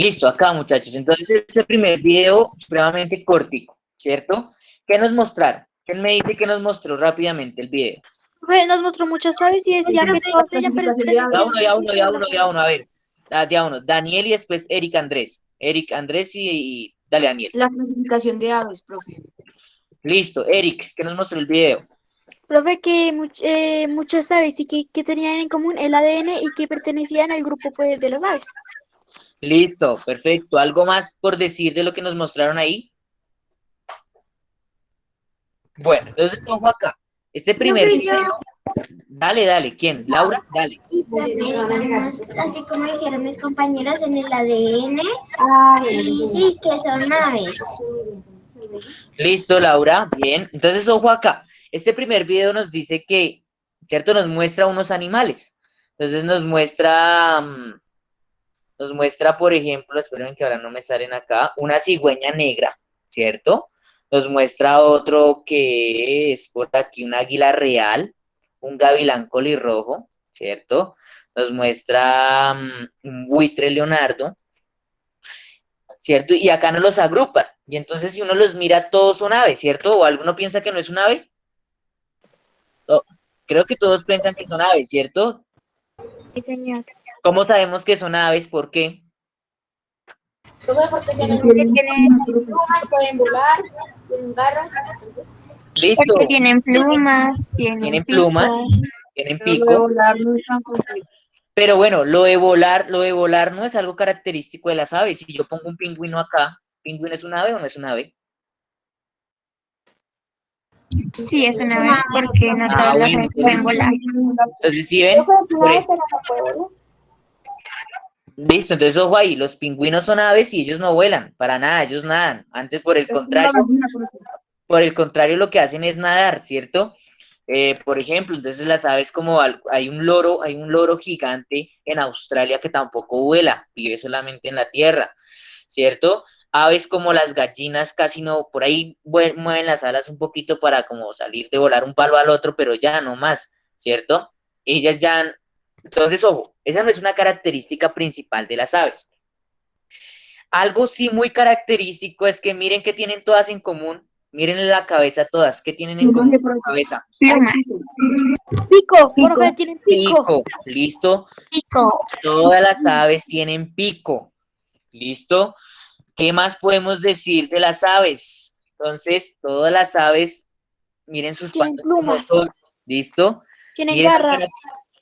Listo, acá muchachos. Entonces, este primer video supremamente cortico, ¿cierto? ¿Qué nos mostraron? ¿Quién me dice que nos mostró rápidamente el video? Nos mostró muchas aves y decía que todas ellas pertenecían De a uno, a ver. De a uno. Daniel y después Eric Andrés. Eric Andrés y dale, Daniel. La clasificación de aves, profe. Listo, Eric, ¿qué nos mostró el video? profe, que muchas aves y que tenían en común el ADN y que pertenecían al grupo pues de las aves. Listo, perfecto. ¿Algo más por decir de lo que nos mostraron ahí? Bueno, entonces, ojo acá. Este primer video. Dale, ¿quién? ¿Laura? Dale. Sí, profe, digamos, así como dijeron mis compañeros en el ADN, y sí, que son aves. Listo, Laura. Bien. Entonces, ojo acá. Este primer video nos dice que, ¿cierto? Nos muestra unos animales. Entonces nos muestra, por ejemplo, esperen que ahora no me salen acá, una cigüeña negra, ¿cierto? Nos muestra otro que es por aquí un águila real, un gavilán colirrojo, ¿cierto? Nos muestra un buitre leonardo, ¿cierto? Y acá nos los agrupan. Y entonces si uno los mira, todos son aves, ¿cierto? ¿O alguno piensa que no es un ave? Oh, creo que todos piensan que son aves, ¿cierto? Sí, señor. ¿Cómo sabemos que son aves? ¿Por qué? Porque tienen plumas, pueden volar, tienen garras. Listo. Porque tienen plumas, Tienen plumas, tienen Pero lo de pico. volar no es tan complejo. Pero bueno, lo de volar no es algo característico de las aves. Si yo pongo un pingüino acá, ¿pingüino es un ave o no es un ave? Sí, es una ave porque no todas las aves pueden volar. Entonces, si ven, listo, entonces ojo ahí, los pingüinos son aves y ellos no vuelan, para nada, ellos nadan. Antes, por el contrario, lo que hacen es nadar, ¿cierto? Por ejemplo, entonces las aves como hay un loro gigante en Australia que tampoco vuela, vive solamente en la tierra, ¿cierto? Aves como las gallinas casi no, por ahí mueven las alas un poquito para como salir de volar un palo al otro, pero ya no más, ¿cierto? Ellas ya, entonces ojo, esa no es una característica principal de las aves. Algo sí muy característico es que miren que tienen todas en común. Miren la cabeza todas. ¿Qué tienen en común la cabeza? Plumas. Pico. Profe, tienen pico. Pico. ¿Listo? Pico. Todas las aves tienen pico. ¿Listo? ¿Qué más podemos decir de las aves? Entonces, todas las aves, miren sus Tienen patas como plumas. son. ¿Listo? Tienen Miren garra.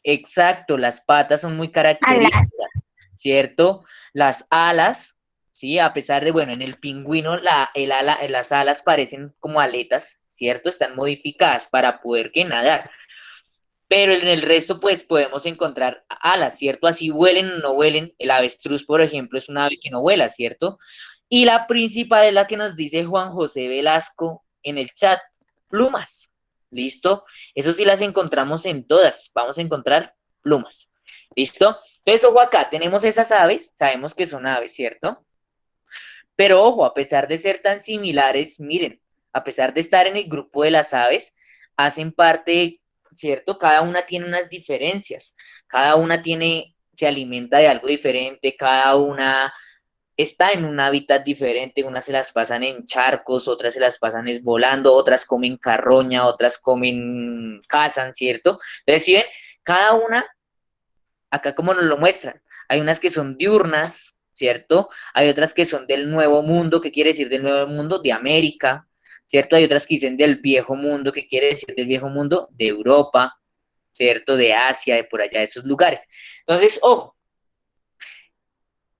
exacto, las patas son muy características, Alas. ¿cierto? Las alas, ¿sí? A pesar de, bueno, en el pingüino las alas parecen como aletas, ¿cierto? Están modificadas para poder que nadar. Pero en el resto, pues, podemos encontrar alas, ¿cierto? Así vuelen o no vuelen. El avestruz, por ejemplo, es un ave que no vuela, ¿cierto? Y la principal es la que nos dice Juan José Velasco en el chat, plumas. ¿Listo? Eso sí las encontramos en todas. Vamos a encontrar plumas. ¿Listo? Entonces, ojo acá, tenemos esas aves, sabemos que son aves, ¿cierto? Pero ojo, a pesar de ser tan similares, miren, a pesar de estar en el grupo de las aves, hacen parte, ¿cierto? Cada una tiene unas diferencias, cada una se alimenta de algo diferente, cada una está en un hábitat diferente, unas se las pasan en charcos, otras se las pasan es volando, otras comen carroña, otras cazan, ¿cierto? Entonces, si ven, cada una, acá como nos lo muestran, hay unas que son diurnas, ¿cierto? Hay otras que son del Nuevo Mundo, ¿qué quiere decir del Nuevo Mundo? De América, ¿cierto? Hay otras que dicen del Viejo Mundo, ¿qué quiere decir del Viejo Mundo? De Europa, ¿cierto? De Asia, de por allá, de esos lugares. Entonces, ojo,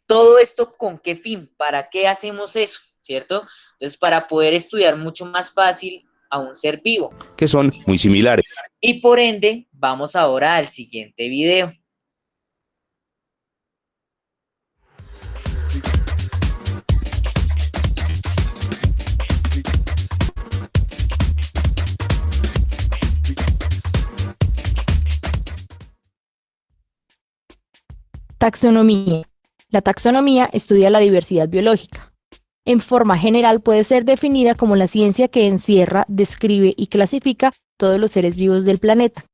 todo esto con qué fin, ¿para qué hacemos eso? ¿Cierto? Entonces, para poder estudiar mucho más fácil a un ser vivo. Que son muy similares. Y por ende, vamos ahora al siguiente video. Taxonomía. La taxonomía estudia la diversidad biológica. En forma general puede ser definida como la ciencia que encierra, describe y clasifica todos los seres vivos del planeta.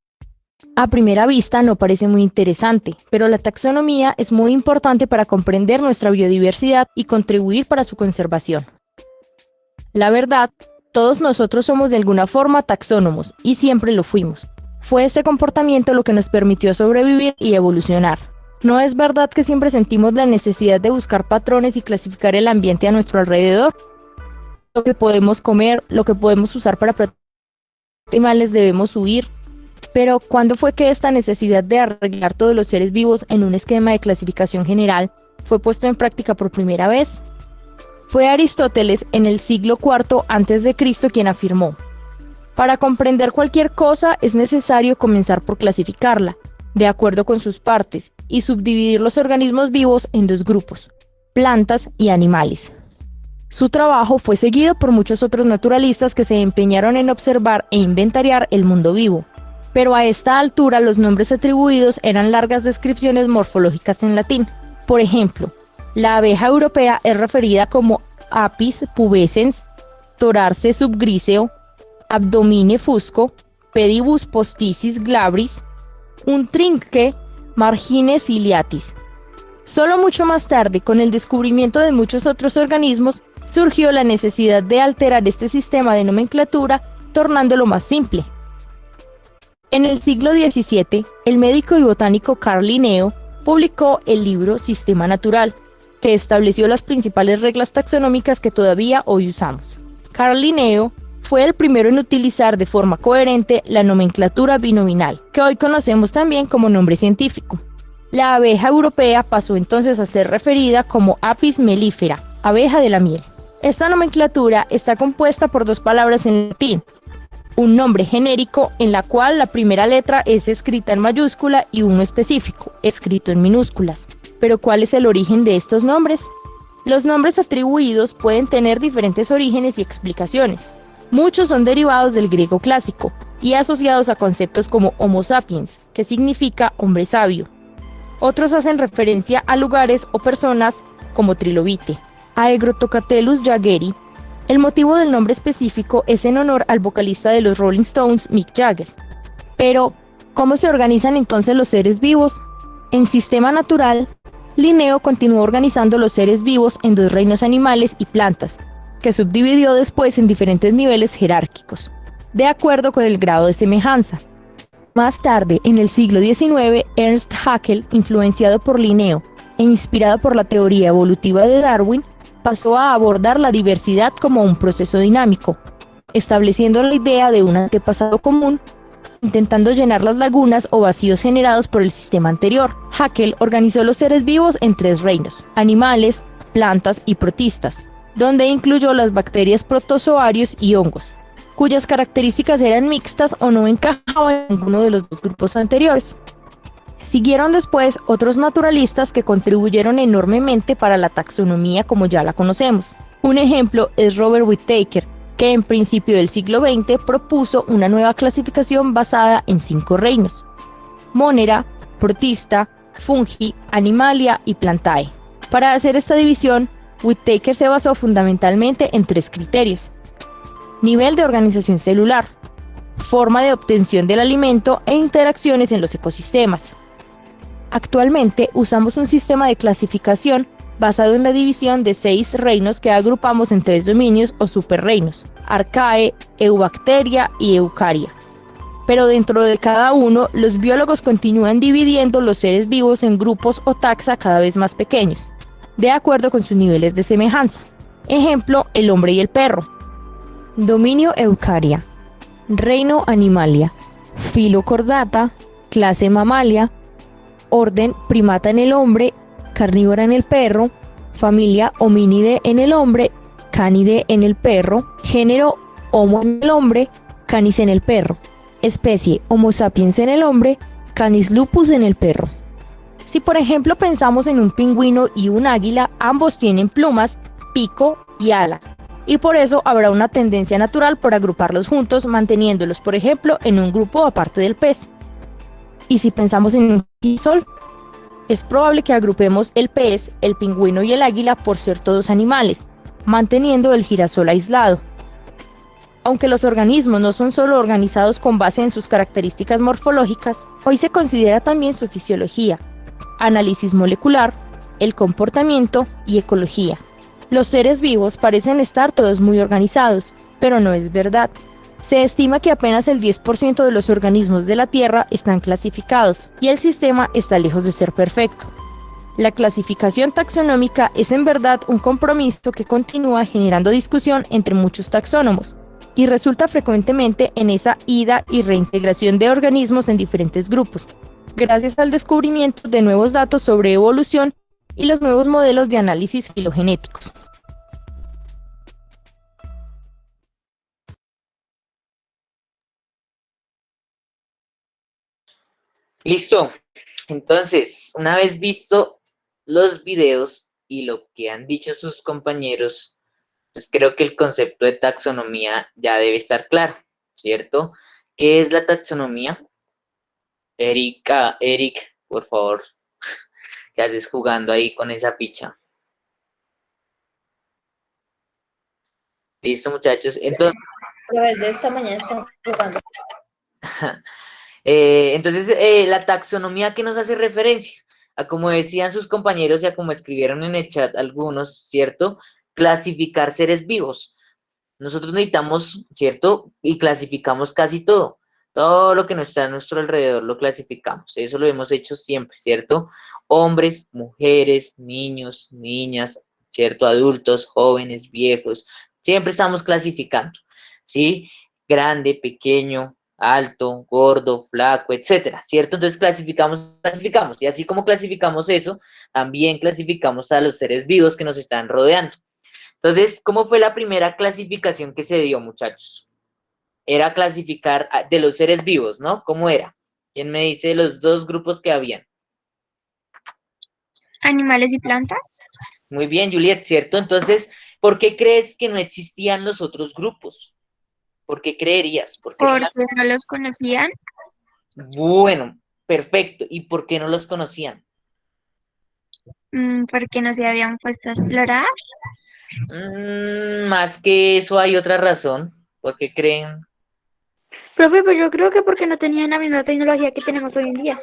A primera vista no parece muy interesante, pero la taxonomía es muy importante para comprender nuestra biodiversidad y contribuir para su conservación. La verdad, todos nosotros somos de alguna forma taxónomos y siempre lo fuimos. Fue este comportamiento lo que nos permitió sobrevivir y evolucionar. ¿No es verdad que siempre sentimos la necesidad de buscar patrones y clasificar el ambiente a nuestro alrededor? Lo que podemos comer, lo que podemos usar para proteger animales debemos huir. Pero, ¿cuándo fue que esta necesidad de arreglar todos los seres vivos en un esquema de clasificación general fue puesto en práctica por primera vez? Fue Aristóteles en el siglo IV a.C. quien afirmó: para comprender cualquier cosa es necesario comenzar por clasificarla, de acuerdo con sus partes, y subdividir los organismos vivos en dos grupos, plantas y animales. Su trabajo fue seguido por muchos otros naturalistas que se empeñaron en observar e inventariar el mundo vivo. Pero a esta altura los nombres atribuidos eran largas descripciones morfológicas en latín. Por ejemplo, la abeja europea es referida como Apis pubescens, Torarce subgriseo, Abdomine fusco, Pedibus posticis glabris, un trinque Margine ciliatis. Solo mucho más tarde, con el descubrimiento de muchos otros organismos, surgió la necesidad de alterar este sistema de nomenclatura, tornándolo más simple. En el siglo XVII, el médico y botánico Carl Linneo publicó el libro Sistema Natural, que estableció las principales reglas taxonómicas que todavía hoy usamos. Carl Linneo fue el primero en utilizar de forma coherente la nomenclatura binominal, que hoy conocemos también como nombre científico. La abeja europea pasó entonces a ser referida como Apis mellifera, abeja de la miel. Esta nomenclatura está compuesta por dos palabras en latín, un nombre genérico en la cual la primera letra es escrita en mayúscula y uno específico, escrito en minúsculas. ¿Pero cuál es el origen de estos nombres? Los nombres atribuidos pueden tener diferentes orígenes y explicaciones. Muchos son derivados del griego clásico y asociados a conceptos como Homo sapiens, que significa hombre sabio. Otros hacen referencia a lugares o personas como Trilobite, Aegrotocatelus jaggeri. El motivo del nombre específico es en honor al vocalista de los Rolling Stones, Mick Jagger. Pero, ¿cómo se organizan entonces los seres vivos? En Sistema Natural, Linneo continuó organizando los seres vivos en dos reinos animales y plantas, que subdividió después en diferentes niveles jerárquicos, de acuerdo con el grado de semejanza. Más tarde, en el siglo XIX, Ernst Haeckel, influenciado por Linneo e inspirado por la teoría evolutiva de Darwin, pasó a abordar la diversidad como un proceso dinámico, estableciendo la idea de un antepasado común, intentando llenar las lagunas o vacíos generados por el sistema anterior. Haeckel organizó los seres vivos en tres reinos: animales, plantas y protistas, donde incluyó las bacterias, protozoarios y hongos, cuyas características eran mixtas o no encajaban en ninguno de los dos grupos anteriores. Siguieron después otros naturalistas que contribuyeron enormemente para la taxonomía como ya la conocemos. Un ejemplo es Robert Whittaker, que en principio del siglo XX propuso una nueva clasificación basada en 5 reinos: Monera, Protista, Fungi, Animalia y Plantae. Para hacer esta división, Whittaker se basó fundamentalmente en 3 criterios: nivel de organización celular, forma de obtención del alimento e interacciones en los ecosistemas. Actualmente usamos un sistema de clasificación basado en la división de 6 reinos que agrupamos en 3 dominios o superreinos: Arcae, Eubacteria y Eucaria. Pero dentro de cada uno, los biólogos continúan dividiendo los seres vivos en grupos o taxa cada vez más pequeños, de acuerdo con sus niveles de semejanza. Ejemplo, el hombre y el perro. Dominio Eucaria, reino Animalia, filo Chordata, clase Mammalia, orden Primata en el hombre, carnívora en el perro, familia Hominidae en el hombre, Canidae en el perro, género Homo en el hombre, Canis en el perro, especie Homo sapiens en el hombre, Canis lupus en el perro. Si por ejemplo pensamos en un pingüino y un águila, ambos tienen plumas, pico y alas, y por eso habrá una tendencia natural por agruparlos juntos, manteniéndolos por ejemplo en un grupo aparte del pez. Y si pensamos en un girasol, es probable que agrupemos el pez, el pingüino y el águila por ser todos animales, manteniendo el girasol aislado. Aunque los organismos no son solo organizados con base en sus características morfológicas, hoy se considera también su fisiología, análisis molecular, el comportamiento y ecología. Los seres vivos parecen estar todos muy organizados, pero no es verdad. Se estima que apenas el 10% de los organismos de la Tierra están clasificados y el sistema está lejos de ser perfecto. La clasificación taxonómica es en verdad un compromiso que continúa generando discusión entre muchos taxónomos y resulta frecuentemente en esa ida y reintegración de organismos en diferentes grupos, gracias al descubrimiento de nuevos datos sobre evolución y los nuevos modelos de análisis filogenéticos. Listo. Entonces, una vez visto los videos y lo que han dicho sus compañeros, pues creo que el concepto de taxonomía ya debe estar claro, ¿cierto? ¿Qué es la taxonomía? Eric, por favor, ¿qué haces jugando ahí con esa picha? Listo, muchachos. Entonces, Desde esta mañana están jugando. la taxonomía, ¿a qué nos hace referencia? A como decían sus compañeros y a como escribieron en el chat algunos, ¿cierto? Clasificar seres vivos. Nosotros necesitamos, ¿cierto? Y clasificamos casi todo. Todo lo que no está a nuestro alrededor lo clasificamos. Eso lo hemos hecho siempre, ¿cierto? Hombres, mujeres, niños, niñas, ¿cierto? Adultos, jóvenes, viejos. Siempre estamos clasificando, ¿sí? Grande, pequeño, alto, gordo, flaco, etcétera, ¿cierto? Entonces clasificamos. Y así como clasificamos eso, también clasificamos a los seres vivos que nos están rodeando. Entonces, ¿cómo fue la primera clasificación que se dio, muchachos? Era clasificar de los seres vivos, ¿no? ¿Cómo era? ¿Quién me dice los dos grupos que habían? Animales y plantas. Muy bien, Juliet, ¿cierto? Entonces, ¿por qué crees que no existían los otros grupos? ¿Por qué creerías? ¿Por qué Porque no los conocían. Bueno, perfecto. ¿Y por qué no los conocían? Porque no se habían puesto a explorar. Más que eso hay otra razón. ¿Por qué creen? Profe, pues yo creo que porque no tenían la misma tecnología que tenemos hoy en día.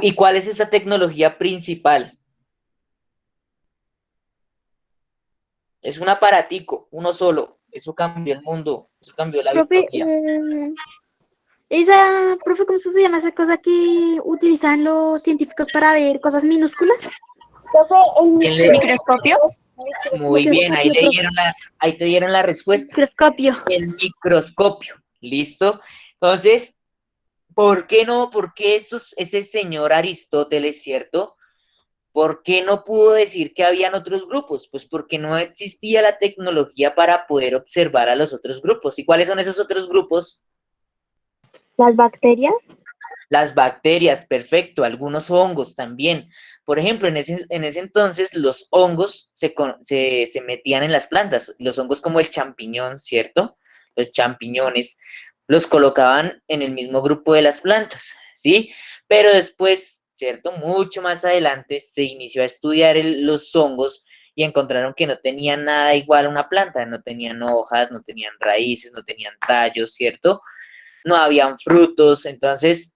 ¿Y cuál es esa tecnología principal? Es un aparatico, uno solo. Eso cambió el mundo, eso cambió la Profe, biología. profe, ¿cómo se llama esa cosa que utilizan los científicos para ver cosas minúsculas? ¿Quién le- Microscopio. Muy bien, ahí Microscopio, ahí te dieron la respuesta. Microscopio. El microscopio, ¿listo? Entonces, ¿por qué no? ¿Por qué ese señor Aristóteles, cierto? ¿Por qué no pudo decir que habían otros grupos? Pues porque no existía la tecnología para poder observar a los otros grupos. ¿Y cuáles son esos otros grupos? Las bacterias. Las bacterias, perfecto, algunos hongos también. Por ejemplo, en ese entonces los hongos se metían en las plantas, los hongos como el champiñón, ¿cierto? Los champiñones los colocaban en el mismo grupo de las plantas, ¿sí? Pero después, ¿cierto? Mucho más adelante se inició a estudiar los hongos y encontraron que no tenían nada igual a una planta, no tenían hojas, no tenían raíces, no tenían tallos, ¿cierto? No habían frutos, entonces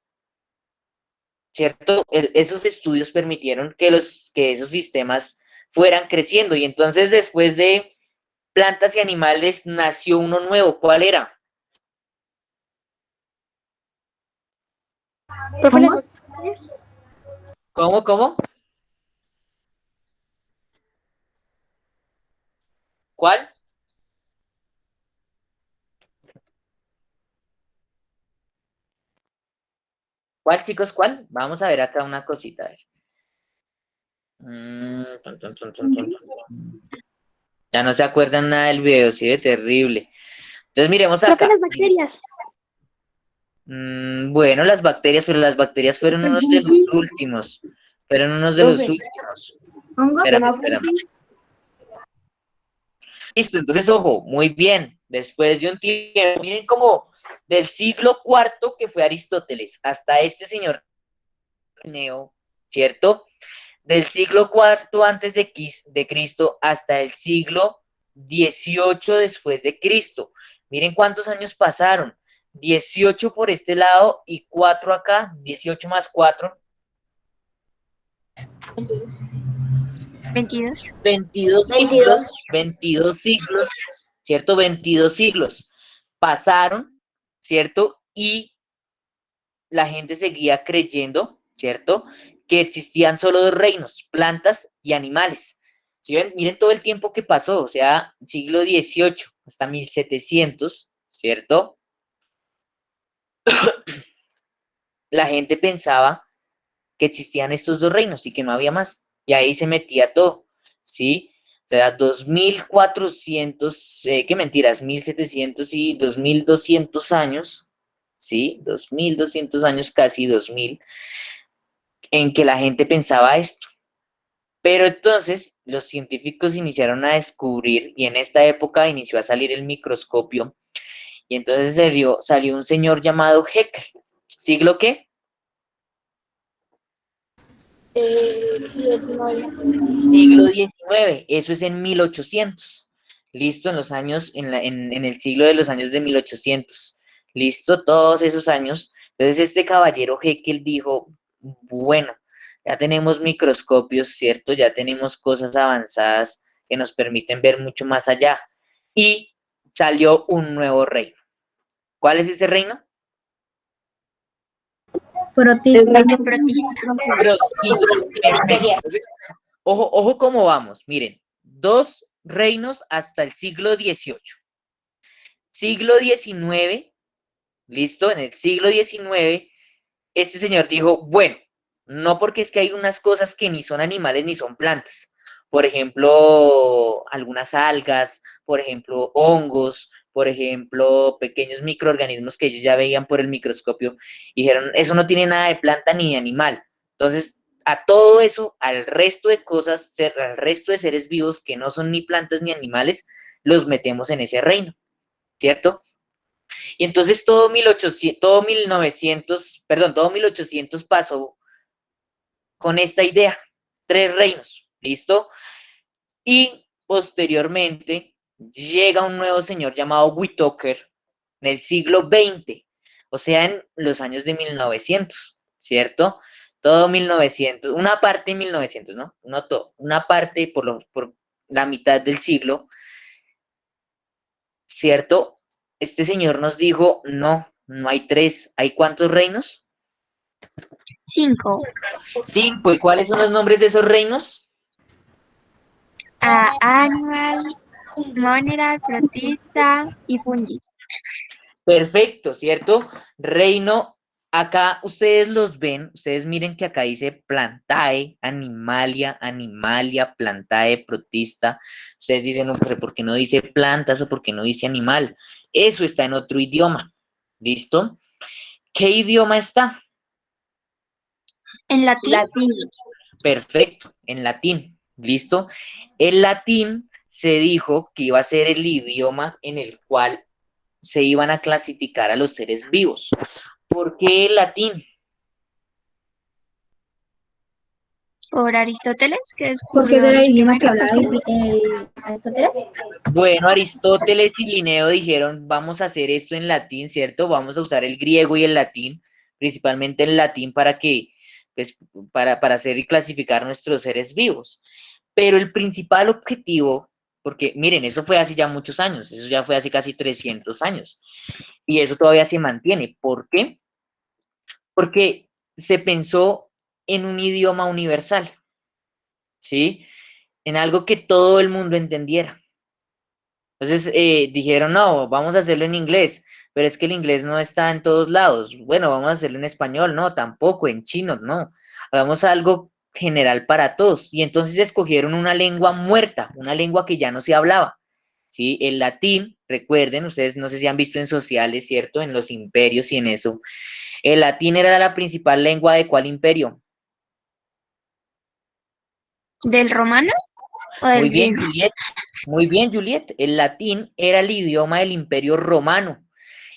¿cierto? Esos estudios permitieron que esos sistemas fueran creciendo y entonces después de plantas y animales nació uno nuevo. ¿Cuál era? Profe, las bacterias. ¿Cómo? ¿Cuál? ¿Cuál, chicos? ¿Cuál? Vamos a ver acá una cosita. A ver. Ya no se acuerdan nada del video, sí, de terrible. Entonces miremos Profe, acá. las bacterias. Bueno, las bacterias, pero las bacterias fueron unos de los últimos. Fueron unos de los Profe. últimos. Hongo, Espérame. Listo, entonces, ojo, muy bien. Después de un tiempo, miren como del siglo IV, que fue Aristóteles, hasta este señor Neo, ¿cierto? Del siglo IV antes de Cristo hasta el siglo XVIII después de Cristo. Miren cuántos años pasaron. 18 por este lado y 4 acá. 18 más 4. 22. 22 siglos, 22 siglos, ¿cierto? 22 siglos pasaron, ¿cierto? Y la gente seguía creyendo, ¿cierto? Que existían solo dos reinos, plantas y animales. ¿Sí ven? Miren todo el tiempo que pasó, o sea, siglo XVIII hasta 1700, ¿cierto? La gente pensaba que existían estos dos reinos y que no había más. Y ahí se metía todo, ¿sí? O sea, 2400, qué mentiras, 1700 y 2200 años, ¿sí? 2200 años, casi 2000, en que la gente pensaba esto. Pero entonces los científicos iniciaron a descubrir, y en esta época inició a salir el microscopio, y entonces salió un señor llamado Haeckel. ¿Siglo qué? Siglo XIX, eso es en 1800. Listo, en los años, en el siglo de los años de 1800. Listo, todos esos años. Entonces este caballero Haeckel dijo, bueno, ya tenemos microscopios, ¿cierto? Ya tenemos cosas avanzadas que nos permiten ver mucho más allá. Y salió un nuevo reino. ¿Cuál es ese reino? El de protista. Protista. Perfecto. Entonces, ojo cómo vamos. Miren, dos reinos hasta el siglo XVIII. Siglo XIX, listo, en el siglo XIX, este señor dijo, bueno, no porque es que hay unas cosas que ni son animales ni son plantas. Por ejemplo, algunas algas, por ejemplo, hongos, por ejemplo, pequeños microorganismos que ellos ya veían por el microscopio, y dijeron, eso no tiene nada de planta ni de animal. Entonces, a todo eso, al resto de cosas, al resto de seres vivos que no son ni plantas ni animales, los metemos en ese reino, ¿cierto? Y entonces todo 1800 pasó con esta idea, tres reinos, ¿listo? Y posteriormente llega un nuevo señor llamado Whittaker en el siglo XX, o sea, en los años de 1900, ¿cierto? Todo 1900, una parte de 1900, ¿no? No todo, una parte por la mitad del siglo, ¿cierto? Este señor nos dijo, no, no hay tres, ¿hay cuántos reinos? 5. Cinco, ¿y cuáles son los nombres de esos reinos? Animal, Mineral, Protista y Fungi. Perfecto, ¿cierto? Reino, acá ustedes los ven, ustedes miren que acá dice plantae, animalia, animalia, plantae, protista. Ustedes dicen, no, pero ¿por qué no dice plantas o por qué no dice animal? Eso está en otro idioma, ¿listo? ¿Qué idioma está? En latín. Perfecto, en latín, ¿listo? El latín se dijo que iba a ser el idioma en el cual se iban a clasificar a los seres vivos. ¿Por qué el latín? Por Aristóteles, que Porque descubrió era los el idioma que primeros. hablaba Aristóteles. Bueno, Aristóteles y Linneo dijeron, vamos a hacer esto en latín, ¿cierto? Vamos a usar el griego y el latín, principalmente el latín para que, pues, para hacer y clasificar nuestros seres vivos. Pero el principal objetivo, porque miren, eso fue hace ya muchos años, eso ya fue hace casi 300 años, y eso todavía se mantiene. ¿Por qué? Porque se pensó en un idioma universal, ¿sí? En algo que todo el mundo entendiera. Entonces dijeron, no, vamos a hacerlo en inglés, pero es que el inglés no está en todos lados. Bueno, vamos a hacerlo en español, no, tampoco, en chino, no. Hagamos algo general para todos. Y entonces escogieron una lengua muerta, una lengua que ya no se hablaba. ¿Sí? El latín, recuerden, ustedes no sé si han visto en sociales, ¿cierto? En los imperios y en eso. El latín era la principal lengua de ¿cuál imperio? ¿Del romano o Muy del bien, griego? Juliet. Muy bien, Juliet. El latín era el idioma del Imperio Romano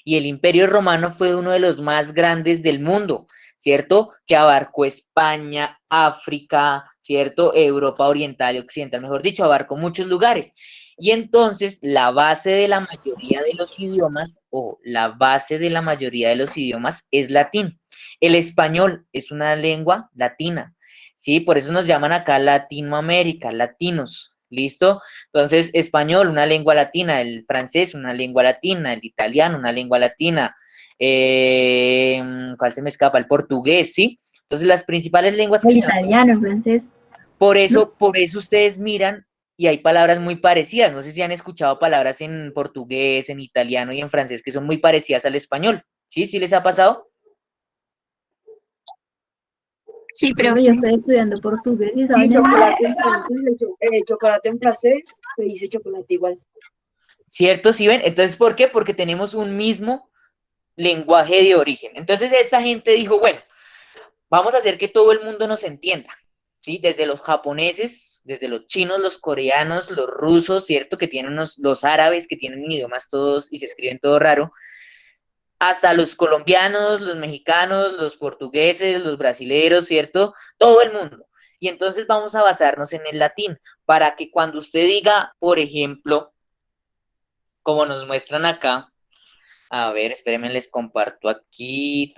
y el Imperio Romano fue uno de los más grandes del mundo, ¿cierto? Que abarcó España, África, ¿cierto? Europa oriental y occidental, mejor dicho, abarcó muchos lugares. Y entonces la base de la mayoría de los idiomas, o la base de la mayoría de los idiomas es latín. El español es una lengua latina, ¿sí? Por eso nos llaman acá Latinoamérica, latinos, ¿listo? Entonces, español, una lengua latina, el francés, una lengua latina, el italiano, una lengua latina, ¿cuál se me escapa? El portugués, ¿sí? Entonces, las principales lenguas que El se hablan. italiano, el francés. Por ¿No? eso ustedes miran y hay palabras muy parecidas. No sé si han escuchado palabras en portugués, en italiano y en francés que son muy parecidas al español. ¿Sí? ¿Sí les ha pasado? Sí, Hombre, profe. yo estoy estudiando portugués y Y saben chocolate en francés, chocolate en francés, se dice chocolate igual. ¿Cierto? ¿Sí ven? Entonces, ¿por qué? Porque tenemos un mismo lenguaje de origen. Entonces, esta gente dijo, bueno, vamos a hacer que todo el mundo nos entienda, ¿sí? Desde los japoneses, desde los chinos, los coreanos, los rusos, ¿cierto? Que tienen los árabes, que tienen idiomas todos y se escriben todo raro, hasta los colombianos, los mexicanos, los portugueses, los brasileros, ¿cierto? Todo el mundo. Y entonces vamos a basarnos en el latín, para que cuando usted diga, por ejemplo, como nos muestran acá, a ver, espérenme, les comparto aquí,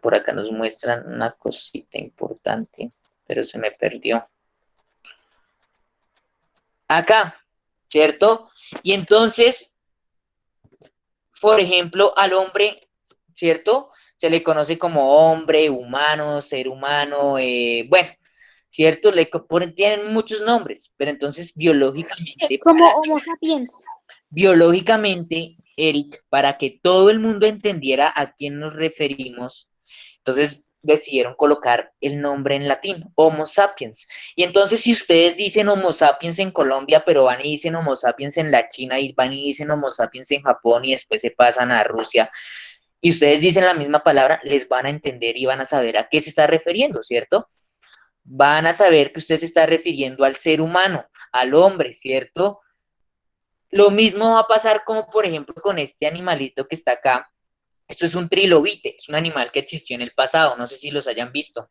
por acá nos muestran una cosita importante, pero se me perdió. Acá, ¿cierto? Y entonces, por ejemplo, al hombre, ¿cierto? Se le conoce como hombre, humano, ser humano, bueno, ¿cierto? Tienen muchos nombres, pero entonces biológicamente, Como Homo sapiens. Eric, para que todo el mundo entendiera a quién nos referimos, entonces decidieron colocar el nombre en latín, Homo sapiens. Y entonces si ustedes dicen Homo sapiens en Colombia, pero van y dicen Homo sapiens en la China, y van y dicen Homo sapiens en Japón, y después se pasan a Rusia, y ustedes dicen la misma palabra, les van a entender y van a saber a qué se está refiriendo, ¿cierto? Van a saber que usted se está refiriendo al ser humano, al hombre, ¿cierto? Lo mismo va a pasar como, por ejemplo, con este animalito que está acá. Esto es un trilobite, es un animal que existió en el pasado, no sé si los hayan visto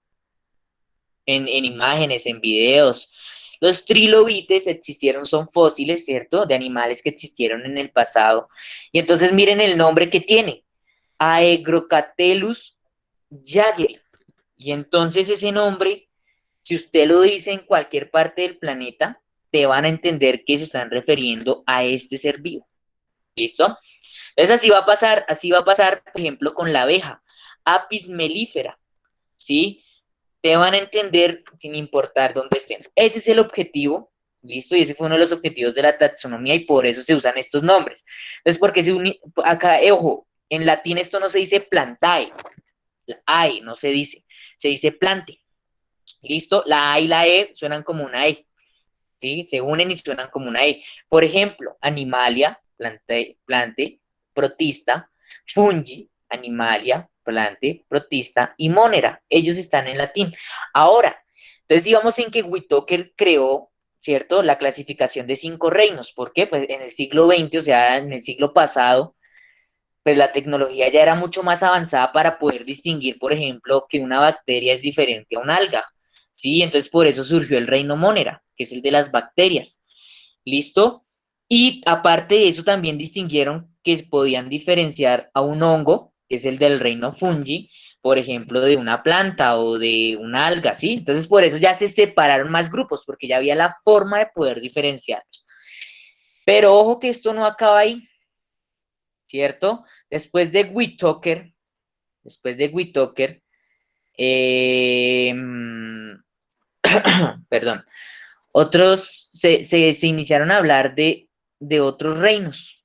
en imágenes, en videos. Los trilobites existieron, son fósiles, ¿cierto? De animales que existieron en el pasado. Y entonces miren el nombre que tiene, Aegrocatelus jageri. Y entonces ese nombre, si usted lo dice en cualquier parte del planeta, te van a entender que se están refiriendo a este ser vivo. ¿Listo? Entonces así va a pasar, por ejemplo, con la abeja, Apis mellifera, ¿sí? Te van a entender sin importar dónde estén. Ese es el objetivo, ¿listo? Y ese fue uno de los objetivos de la taxonomía y por eso se usan estos nombres. Entonces, porque acá, ojo, en latín esto no se dice plantae, ay, no se dice plante, ¿listo? La A y la E suenan como una E, ¿sí? Se unen y suenan como una E. Por ejemplo, animalia, plante, protista, fungi, animalia, plante, protista y monera. Ellos están en latín. Ahora, entonces digamos en que Whitaker creó, ¿cierto? La clasificación de 5 reinos. ¿Por qué? Pues en el siglo XX, o sea, en el siglo pasado, pues la tecnología ya era mucho más avanzada para poder distinguir, por ejemplo, que una bacteria es diferente a un alga, ¿sí? Entonces por eso surgió el reino Monera, que es el de las bacterias, ¿listo? Y aparte de eso también distinguieron que podían diferenciar a un hongo, que es el del reino fungi, por ejemplo, de una planta o de una alga, ¿sí? Entonces por eso ya se separaron más grupos, porque ya había la forma de poder diferenciarlos. Pero ojo que esto no acaba ahí, ¿cierto? Después de Whitaker, eh, perdón, otros se iniciaron a hablar de otros reinos.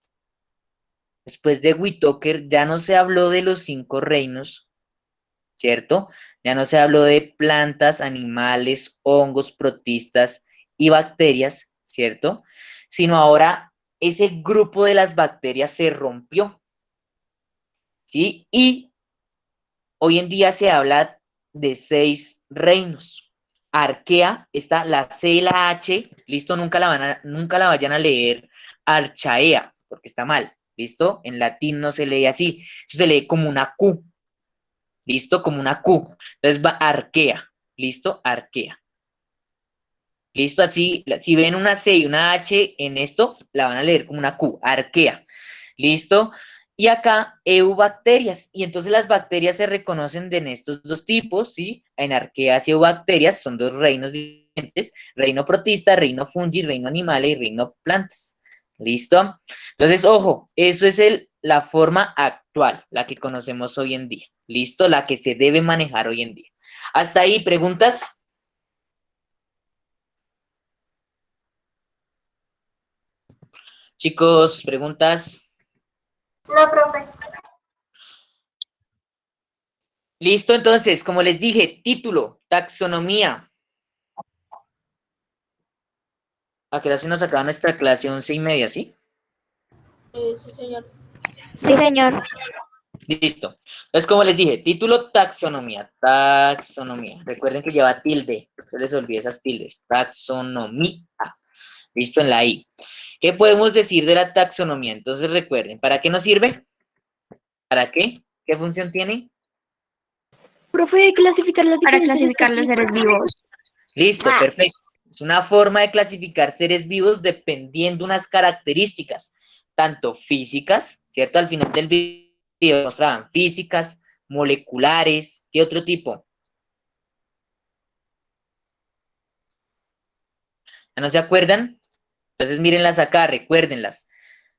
Después de Whitaker ya no se habló de los 5 reinos, ¿cierto? Ya no se habló de plantas, animales, hongos, protistas y bacterias, ¿cierto? Sino ahora ese grupo de las bacterias se rompió, ¿sí? Y hoy en día se habla de 6 reinos. Arquea, está la C y la H, listo, nunca la vayan a leer Archaea, porque está mal, listo, en latín no se lee así, eso se lee como una Q, listo, como una Q, entonces va Arquea, ¿Listo? Arquea. ¿Listo? Así, si ven una C y una H en esto, la van a leer como una Q, arquea. ¿Listo? Y acá, eubacterias. Y entonces las bacterias se reconocen en estos dos tipos, ¿sí? En arqueas y eubacterias son dos reinos diferentes, reino protista, reino fungi, reino animal y reino plantas. ¿Listo? Entonces, ojo, eso es la forma actual, la que conocemos hoy en día. ¿Listo? La que se debe manejar hoy en día. Hasta ahí, ¿preguntas? Chicos, ¿preguntas? No, profe. Listo, entonces, como les dije, título, taxonomía. ¿A qué hora se nos acaba nuestra clase? 11:30, ¿sí? Sí, señor. Sí, señor. Listo. Entonces, como les dije, título, taxonomía. Taxonomía. Recuerden que lleva tilde. No se les olvide esas tildes. Taxonomía. Listo, en la I. ¿Qué podemos decir de la taxonomía? Entonces, recuerden, ¿para qué nos sirve? ¿Para qué? ¿Qué función tiene? Profe, clasificar las Para diferentes clasificar los seres vivos. Listo, perfecto. Es una forma de clasificar seres vivos dependiendo unas características, tanto físicas, ¿cierto? Al final del video mostraban físicas, moleculares, ¿qué otro tipo? ¿Ya no se acuerdan? Entonces mírenlas acá, recuérdenlas.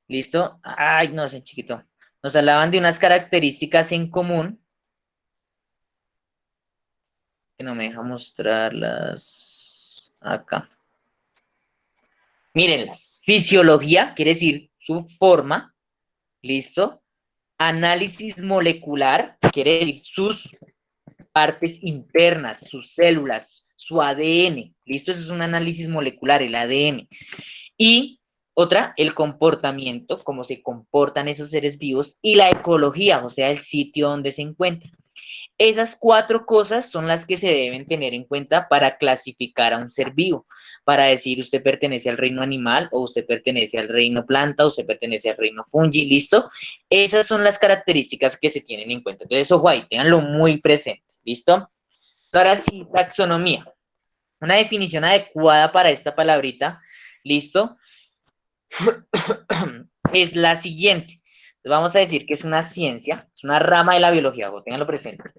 ¿Listo? Ay, no sé, chiquito. Nos hablaban de unas características en común, que no me deja mostrarlas acá. Mírenlas. Fisiología, quiere decir su forma, ¿listo? Análisis molecular, quiere decir sus partes internas, sus células, su ADN. ¿Listo? Eso es un análisis molecular, el ADN. Y otra, el comportamiento, cómo se comportan esos seres vivos, y la ecología, o sea, el sitio donde se encuentran. Esas 4 cosas son las que se deben tener en cuenta para clasificar a un ser vivo, para decir usted pertenece al reino animal o usted pertenece al reino planta o usted pertenece al reino fungi, ¿listo? Esas son las características que se tienen en cuenta. Entonces, ojo ahí, ténganlo muy presente, ¿listo? Ahora sí, taxonomía. Una definición adecuada para esta palabrita, ¿listo? Es la siguiente. Vamos a decir que es una ciencia, es una rama de la biología, ténganlo presente.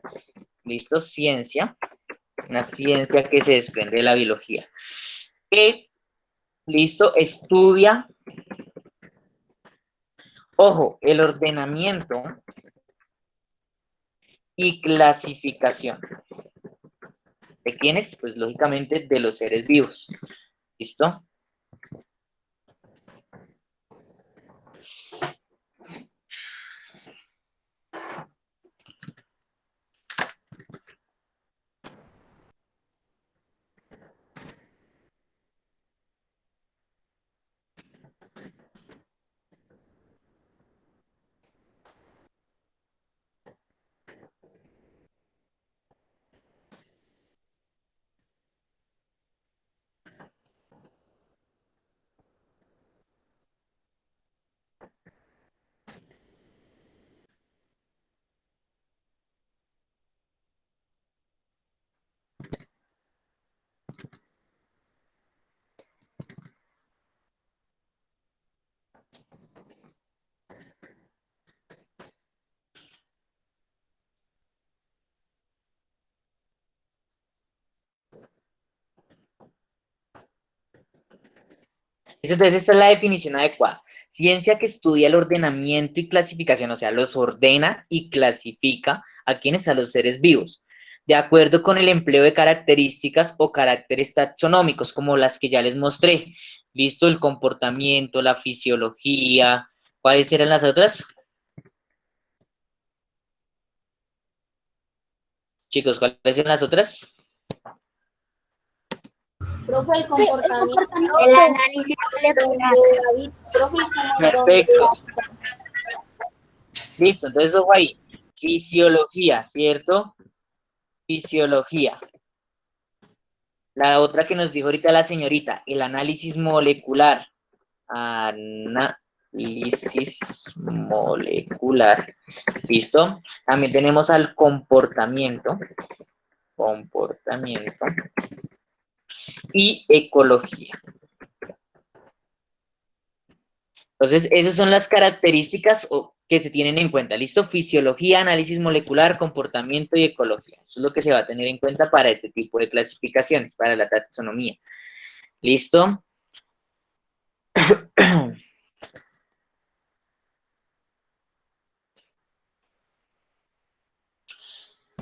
¿Listo? Ciencia, una ciencia que se desprende de la biología. Que, listo, estudia, ojo, el ordenamiento y clasificación. ¿De quiénes? Pues lógicamente de los seres vivos. ¿Listo? Entonces, esta es la definición adecuada. Ciencia que estudia el ordenamiento y clasificación, o sea, los ordena y clasifica a quienes, a los seres vivos, de acuerdo con el empleo de características o caracteres taxonómicos, como las que ya les mostré. ¿Listo? El comportamiento, la fisiología. ¿Cuáles eran las otras? Chicos, ¿cuáles eran las otras? Profe, el comportamiento. El análisis molecular. Profe, Perfecto. Listo, entonces ojo ahí. Fisiología, ¿cierto? Fisiología. La otra que nos dijo ahorita la señorita, el análisis molecular. Análisis molecular. ¿Listo? También tenemos al comportamiento comportamiento y ecología. Entonces, esas son las características que se tienen en cuenta. ¿Listo? Fisiología, análisis molecular, comportamiento y ecología. Eso es lo que se va a tener en cuenta para este tipo de clasificaciones, para la taxonomía. ¿Listo?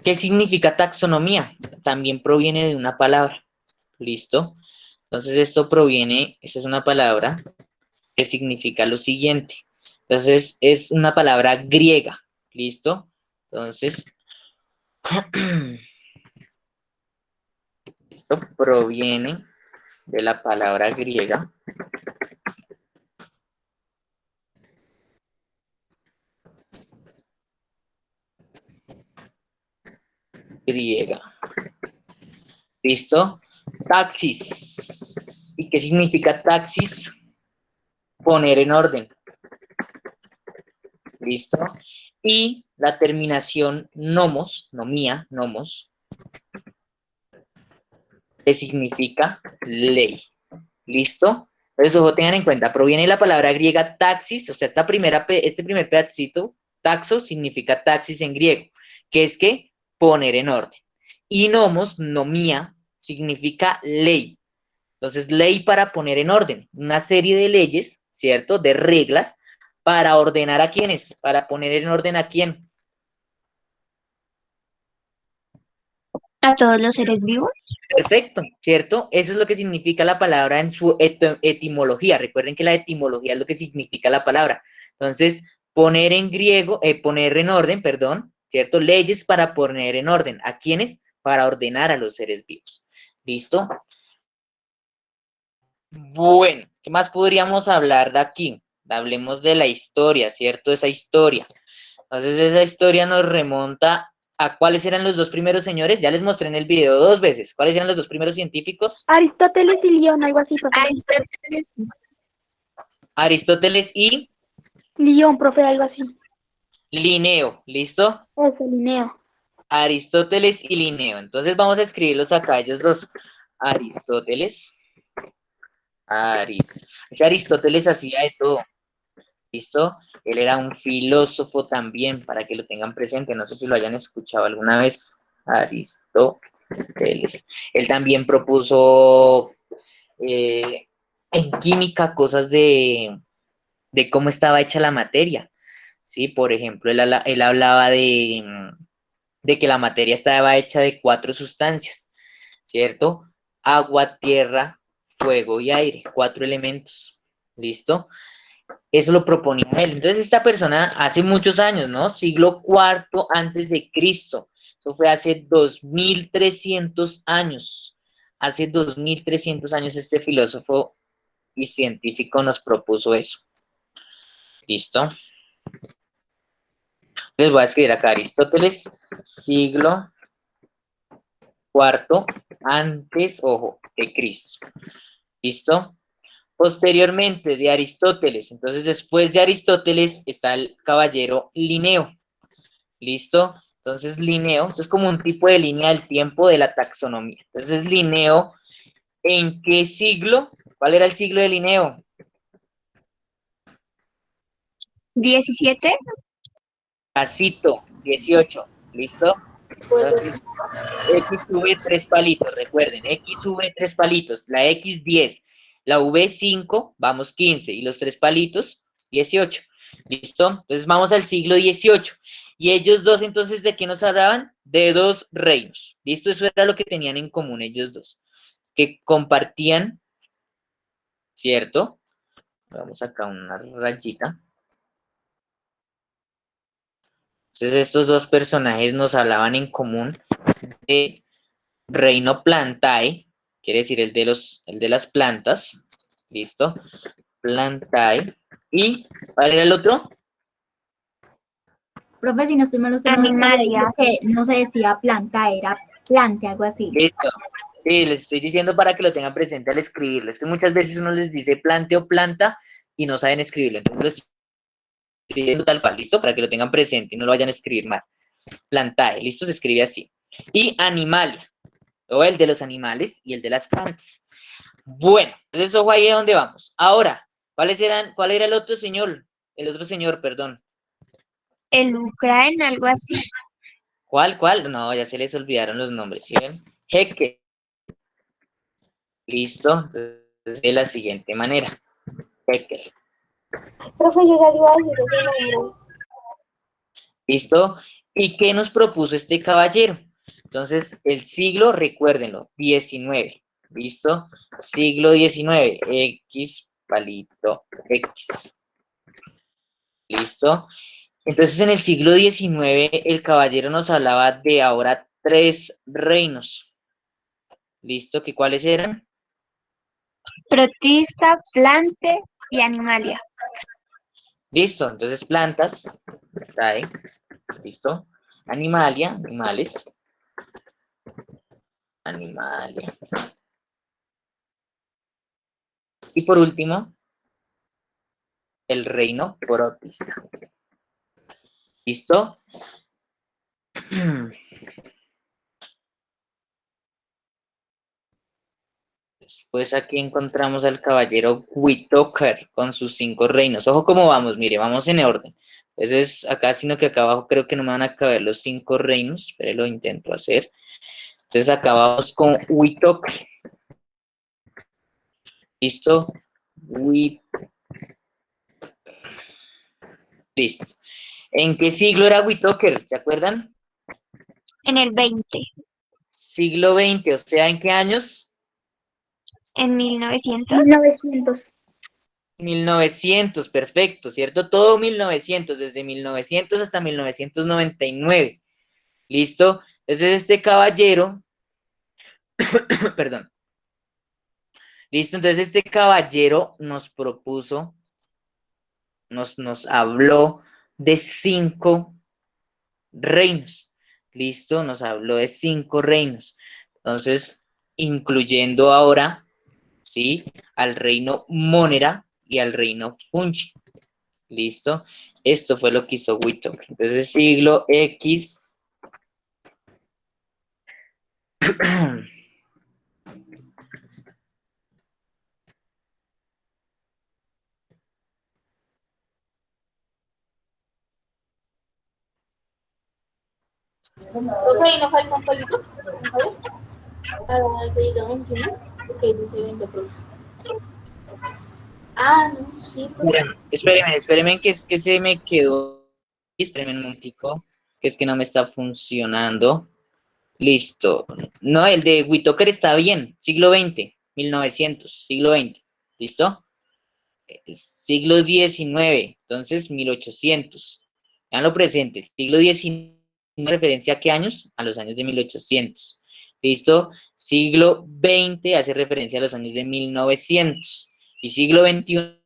¿Qué significa taxonomía? También proviene de una palabra. ¿Listo? Entonces, esta es una palabra que significa lo siguiente. Entonces, es una palabra griega. ¿Listo? Entonces, esto proviene de la palabra griega. ¿Listo? Taxis. ¿Y qué significa taxis? Poner en orden. ¿Listo? Y la terminación nomos, nomía, nomos, que significa ley. ¿Listo? Entonces, ojo, tengan en cuenta, proviene de la palabra griega taxis, o sea, este primer pedacito, taxo, significa taxis en griego, que es que poner en orden. Y nomos, nomía, significa ley. Entonces, ley para poner en orden, una serie de leyes, ¿cierto? De reglas para ordenar a quiénes, para poner en orden a quién. A todos los seres vivos. Perfecto, ¿cierto? Eso es lo que significa la palabra en su etimología. Recuerden que la etimología es lo que significa la palabra. Entonces, poner en griego, poner en orden, perdón, ¿cierto? Leyes para poner en orden. ¿A quiénes? Para ordenar a los seres vivos. ¿Listo? Bueno, ¿qué más podríamos hablar de aquí? Hablemos de la historia, ¿cierto? Esa historia. Entonces, esa historia nos remonta a cuáles eran los dos primeros señores. Ya les mostré en el video 2 veces. ¿Cuáles eran los dos primeros científicos? Aristóteles y Lión, algo así, profe. Aristóteles y Lión, profe, algo así. Linneo. ¿Listo? Eso, Linneo. Aristóteles y Linneo. Entonces, vamos a escribirlos acá, ellos dos. Aristóteles. Ese Aristóteles hacía de todo. ¿Listo? Él era un filósofo también, para que lo tengan presente. No sé si lo hayan escuchado alguna vez. Aristóteles. Él también propuso en química cosas de cómo estaba hecha la materia. ¿Sí? Por ejemplo, él hablaba de que la materia estaba hecha de 4 sustancias, ¿cierto? Agua, tierra, fuego y aire, 4 elementos. ¿Listo? Eso lo proponía él. Entonces, esta persona hace muchos años, ¿no? Siglo IV antes de Cristo. Eso fue hace 2300 años. Hace 2300 años este filósofo y científico nos propuso eso. ¿Listo? Les voy a escribir acá Aristóteles, siglo IV antes, ojo, de Cristo. ¿Listo? Posteriormente de Aristóteles, entonces después de Aristóteles está el caballero Linneo. ¿Listo? Entonces Linneo, eso es como un tipo de línea del tiempo de la taxonomía. Entonces Linneo, ¿en qué siglo? ¿Cuál era el siglo de Linneo? 17. Casito, 18. ¿Listo? Entonces, X sube 3 palitos, recuerden, X sube 3 palitos, la X 10, la V 5, vamos 15, y los 3 palitos, 18. ¿Listo? Entonces vamos al siglo XVIII. Y ellos dos, entonces, ¿de qué nos hablaban? De 2 reinos. ¿Listo? Eso era lo que tenían en común ellos dos. Que compartían, ¿cierto? Vamos acá una rayita. Entonces estos dos personajes nos hablaban en común de reino Plantae, quiere decir el de las plantas, ¿listo? Plantae. ¿Y cuál era el otro? Profe, si no estoy mal, usted Animalia. que no se decía planta, era plante, algo así. Listo. Sí, les estoy diciendo para que lo tengan presente al escribirlo. Es que muchas veces uno les dice plante o planta y no saben escribirlo. Entonces, escribiendo tal cual, ¿listo? Para que lo tengan presente y no lo vayan a escribir mal. Plantae, ¿listo? Se escribe así. y Animalia, o el de los animales y el de las plantas. Bueno, entonces ojo ahí a dónde vamos. Ahora, ¿cuál era el otro señor? El otro señor, perdón. El Ucrania, algo así. ¿Cuál? No, ya se les olvidaron los nombres, ¿sí ven? Haeckel. Listo, entonces de la siguiente manera. Haeckel. Profe, yo ya iba a decir ese nombre. ¿Listo? ¿Y qué nos propuso este caballero? Entonces, el siglo, recuérdenlo, 19. ¿Listo? Siglo 19. X, palito, X. ¿Listo? Entonces, en el siglo XIX, el caballero nos hablaba de ahora 3 reinos. ¿Listo? ¿Que cuáles eran? Protista, plante y animalia. Listo, entonces plantas, está ahí. ¿Listo? Animalia, animales. Animalia. Y por último, el reino protista. ¿Listo? Después aquí encontramos al caballero Whitaker con sus 5 reinos. Ojo cómo vamos, mire, vamos en orden. Entonces, acá, sino que acá abajo creo que no me van a caber los 5 reinos, pero lo intento hacer. Entonces, acá vamos con Whitaker. ¿Listo? Listo. ¿En qué siglo era Whitaker? ¿Se acuerdan? En el 20, Siglo XX, o sea, ¿en qué años? en 1900. 1900. 1900, perfecto, ¿cierto? Todo 1900, desde 1900 hasta 1999. ¿Listo? Entonces este caballero, perdón, listo, entonces este caballero nos propuso, nos habló de 5 reinos. ¿Listo? Nos habló de 5 reinos. Entonces, incluyendo ahora, ¿sí? Al reino Mónera y al reino Fungi. ¿Listo? Esto fue lo que hizo Whitaker. Entonces, siglo X. Profe, ¿y no falta un palito? Para que diga 21, porque dice 20, profe. Ah, no, sí, profe. Espérenme, que es que se me quedó. Espérenme un momentico, que es que no me está funcionando. Listo. No, el de Whitaker está bien. Siglo XX, 1900, siglo XX. ¿Listo? Siglo XIX, entonces 1800. Vean lo presente. Siglo XIX, ¿referencia a qué años? A los años de 1800. ¿Listo? Siglo XX hace referencia a los años de 1900. Y siglo XXI,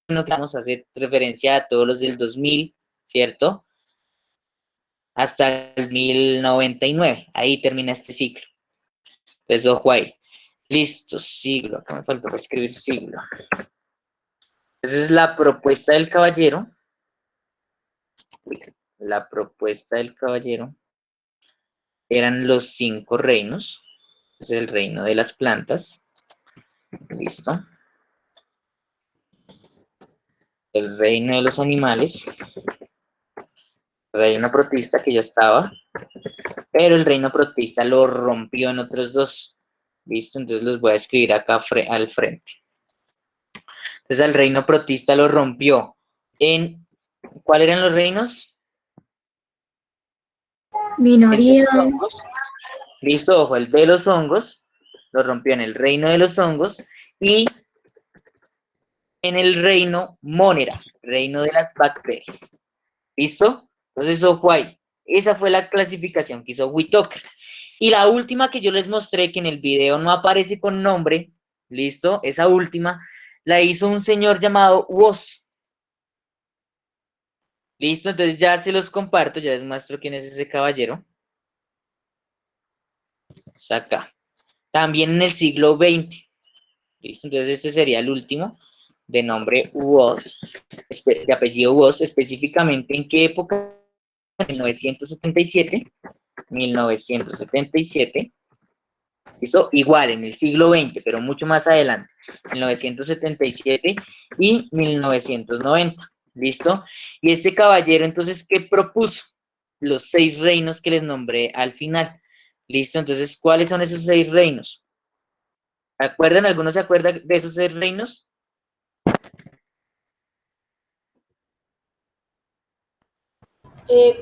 que vamos a hacer referencia a todos los del 2000, ¿cierto? Hasta el 1099. Ahí termina este ciclo. Entonces, ojo ahí. Listo, siglo. Acá me faltó escribir siglo. Esa es la propuesta del caballero. La propuesta del caballero eran los 5 reinos. Es el reino de las plantas. Listo. El reino de los animales. El reino protista que ya estaba. Pero el reino protista lo rompió en otros 2. Listo, entonces los voy a escribir acá al frente. Entonces el reino protista lo rompió en... ¿Cuáles eran los reinos? Minoría. Listo, ojo, el de los hongos lo rompió en el reino de los hongos y en el reino Mónera, reino de las bacterias. ¿Listo? Entonces, ojo ahí. Esa fue la clasificación que hizo Whitaker. Y la última que yo les mostré, que en el video no aparece con nombre, ¿listo? Esa última la hizo un señor llamado Woz. ¿Listo? Entonces ya se los comparto, ya les muestro quién es ese caballero. Está acá. También en el siglo XX. ¿Listo? Entonces este sería el último, de nombre Woz, de apellido Woz, específicamente en qué época, en 1977, 1977. ¿Listo? Igual, en el siglo XX, pero mucho más adelante. 1977 y 1990. ¿Listo? Y este caballero, entonces, ¿qué propuso? Los 6 reinos que les nombré al final. ¿Listo? Entonces, ¿cuáles son esos 6 reinos? ¿Acuerdan? ¿Alguno se acuerda de esos 6 reinos?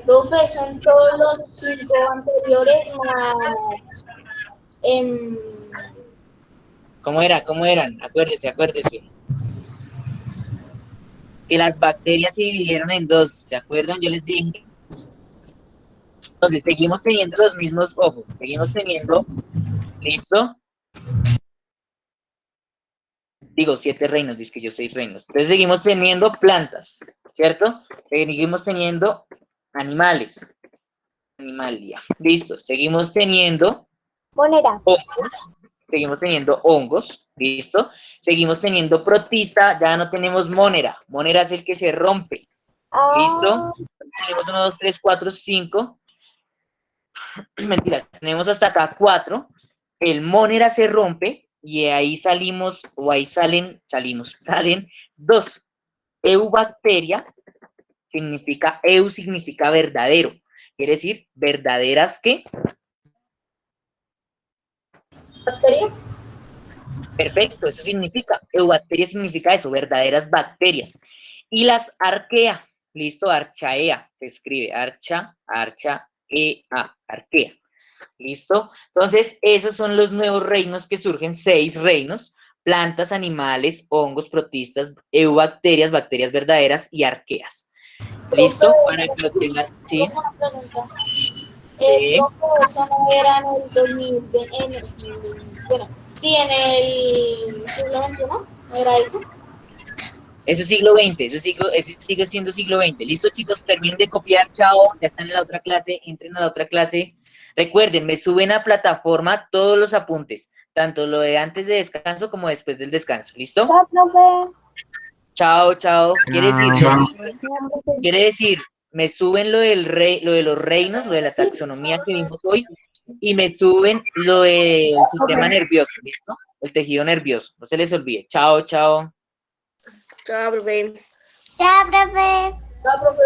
Profe, son todos los 5 anteriores más... ¿Cómo era? ¿Cómo eran? Acuérdese, acuérdese. Que las bacterias se dividieron en 2, ¿se acuerdan? Yo les dije. Entonces, seguimos teniendo los mismos, ojo, seguimos teniendo, ¿listo? Digo, 7 reinos, dice que yo 6 reinos. Entonces, seguimos teniendo plantas, ¿cierto? Seguimos teniendo animales. Animalia. Listo. Seguimos teniendo Monera. hongos. Seguimos teniendo hongos. Listo. Seguimos teniendo protista. Ya no tenemos monera. Monera es el que se rompe. Listo. Tenemos 1, 2, 3, 4, 5. Mentiras. Tenemos hasta acá 4. El monera se rompe y ahí salimos, o ahí salen 2. Eubacteria significa, eu significa verdadero. Quiere decir, verdaderas, ¿qué? ¿Bacterias? Perfecto, eso significa, eubacteria significa eso, verdaderas bacterias. Y las arquea, listo, archaea, se escribe, archaea, arquea, listo. Entonces, esos son los nuevos reinos que surgen, 6 reinos, plantas, animales, hongos, protistas, eubacterias, bacterias verdaderas y arqueas. ¿Listo? Para que lo tengan, ¿sí? Una pregunta. Sí. Profe, eso no era en el 2020, bueno, sí, en el siglo XXI, ¿no era eso? Eso es siglo XX, eso sigue siendo siglo XX. Listo, chicos, terminen de copiar, chao, ya están en la otra clase, entren a la otra clase. Recuerden, me suben a plataforma todos los apuntes, tanto lo de antes de descanso como después del descanso, ¿listo? Chao, profe. Chao, chao. Quiere decir, me suben lo de los reinos, lo de la taxonomía que vimos hoy, y me suben lo del sistema nervioso, ¿listo? El tejido nervioso, no se les olvide. Chao, chao. Chao, profe. Chao, profe. Chao, profe.